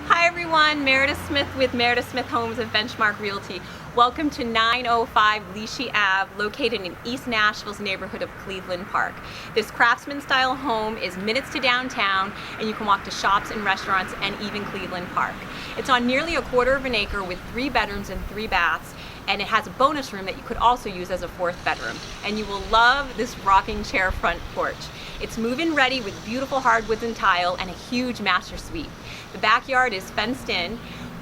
Hi everyone, Meredith Smith with Meredith Smith Homes and Benchmark Realty. Welcome to 905 Lischey Ave, located in East Nashville's neighborhood of Cleveland Park. This craftsman style home is minutes to downtown, and you can walk to shops and restaurants and even Cleveland Park. It's on nearly a quarter of an acre with 3 bedrooms and 3 baths, and it has a bonus room that you could also use as a 4th bedroom. And you will love this rocking chair front porch. It's move-in ready with beautiful hardwoods and tile and a huge master suite. The backyard is fenced in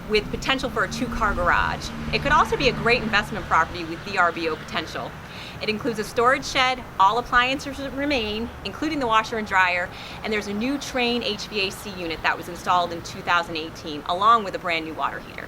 with potential for a 2-car garage. It could also be a great investment property with VRBO potential. It includes a storage shed, all appliances remain, including the washer and dryer, and there's a new Trane HVAC unit that was installed in 2018, along with a brand new water heater.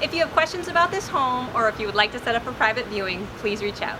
If you have questions about this home, or if you would like to set up a private viewing, please reach out.